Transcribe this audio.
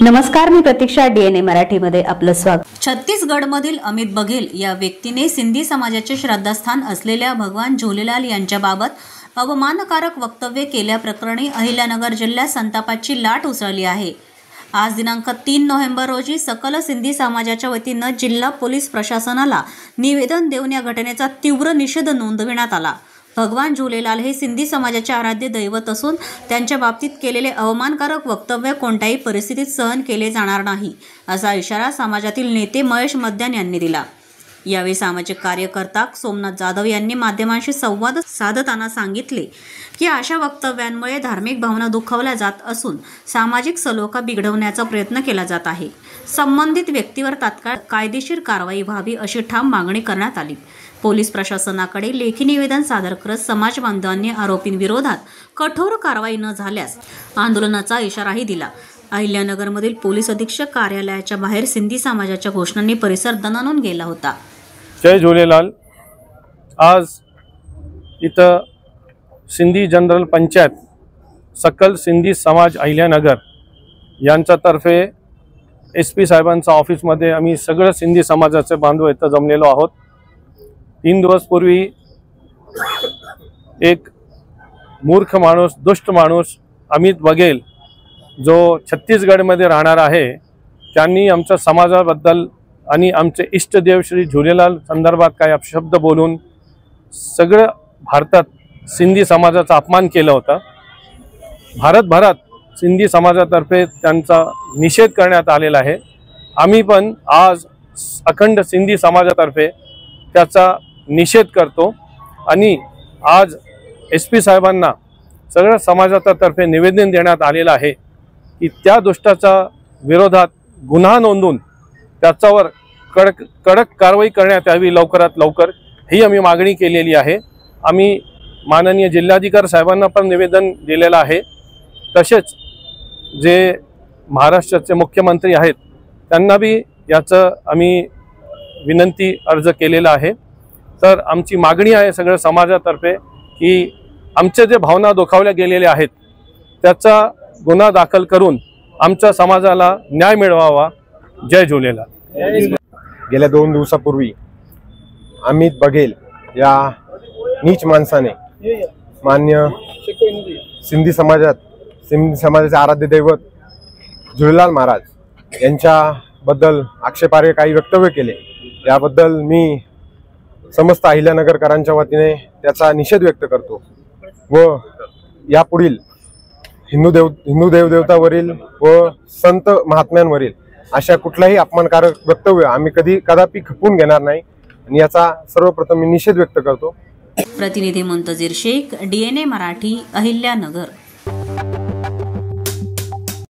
नमस्कार, मी प्रतीक्षा. डीएनए मराठीमध्ये आपलं स्वागत. छत्तीसगडमधील अमित बघेल या व्यक्तीने सिंधी समाजाचे श्रद्धास्थान असलेल्या भगवान झुलेलाल यांच्याबाबत अवमानकारक वक्तव्य केल्याप्रकरणी अहिल्यानगर जिल्ह्यात संतापाची लाट उसळली आहे. आज दिनांक 3 नोव्हेंबर रोजी सकल सिंधी समाजाच्या वतीनं जिल्हा पोलीस प्रशासनाला निवेदन देऊन या घटनेचा तीव्र निषेध नोंदविण्यात आला. भगवान झुलेलाल हे सिंधी समाजाचे आराध्य दैवत असून त्यांच्या बाबतीत केलेले अवमानकारक वक्तव्य कोणत्याही परिस्थितीत सहन केले जाणार नाही, असा इशारा समाजातील नेते महेश मद्यान यांनी दिला. यावेळी सामाजिक कार्यकर्ता सोमनाथ जाधव यांनी माध्यमांशी संवाद साधताना सांगितले की अशा वक्तव्यांमुळे धार्मिक भावना दुखावल्या जात असून सामाजिक सलोखा बिघडवण्याचा प्रयत्न केला जात आहे. संबंधित व्यक्तीवर तात्काळ कायदेशीर कारवाई व्हावी अशी ठाम मागणी करण्यात आली. पोलीस प्रशासनाकडे लेखी निवेदन सादर करत समाज बांधवांनी आरोपींविरोधात कठोर कारवाई न झाल्यास आंदोलनाचा इशाराही दिला. अहिल्यानगरमधील पोलीस अधीक्षक कार्यालयाच्या बाहेर सिंधी समाजाच्या घोषणांनी परिसर दणाणून गेला होता. जय झुलेलाल. आज इथं सिंधी जनरल पंचायत सकल सिंधी समाज अहिल्यानगर यांच्यातर्फे SP साहेबांच्या ऑफिसमध्ये आम्ही सगळं सिंधी समाजाचे बांधव इथं जमलेलो आहोत. 3 दिवस पूर्वी एक मूर्ख माणूस, दुष्ट माणूस अमित बघेल जो छत्तीसगडमध्ये राहणार आहे, त्यांनी आमच्या समाजाबद्दल आणि आमचे इष्टदेव श्री झुलेलाल संदर्भात काही अपशब्द बोलून सगळं भारतात सिंधी समाजाचा अपमान केला होता. भारतभरात सिंधी समाजातर्फे त्यांचा निषेध करण्यात आलेला आहे. आम्ही पण आज अखंड सिंधी समाजातर्फे त्याचा निषेध करतो आणि आज SP साहेबांना सगळ्या समाजातर्फे निवेदन देण्यात आलेलं आहे की त्या दुष्टाच्या विरोधात गुन्हा नोंदवून त्याच्यावर कडक कारवाई करण्यात यावी लवकरात लवकर, ही आम्ही मागणी केलेली आहे. आम्ही माननीय जिल्हाधिकारी साहेबांना पण निवेदन दिलेलं आहे. तसेच जे महाराष्ट्राचे मुख्यमंत्री आहेत त्यांना बी याचं आम्ही विनंती अर्ज केलेला आहे. तर आमची मागणी आहे सगळ्या समाजातर्फे की आमचे जे भावना दुखावल्या गेलेल्या आहेत त्याचा गुन्हा दाखल करून आमच्या समाजाला न्याय मिळवावा. जय झुलेलाल. गेल्या 2 दिवसापूर्वी अमित बघेल या नीच माणसाने मान्य सिंधी समाजाचे आराध्य दैवत झुलेलाल महाराज यांच्याबद्दल आक्षेपार्ह काही वक्तव्य केले. याबद्दल मी समस्त अहिल्यानगरकरांच्या वतीने त्याचा निषेध व्यक्त करतो व यापुढील हिंदू देवदेवतावरील व संत महात्म्यांवरील अशा कुठलाही अपमानकारक वक्तव्य आम्ही कदापि खपवून घेणार नाही आणि याचा सर्वप्रथम मी निषेध व्यक्त करतो. प्रतिनिधी मुंतजीर शेख, डीएनए मराठी, अहिल्यानगर.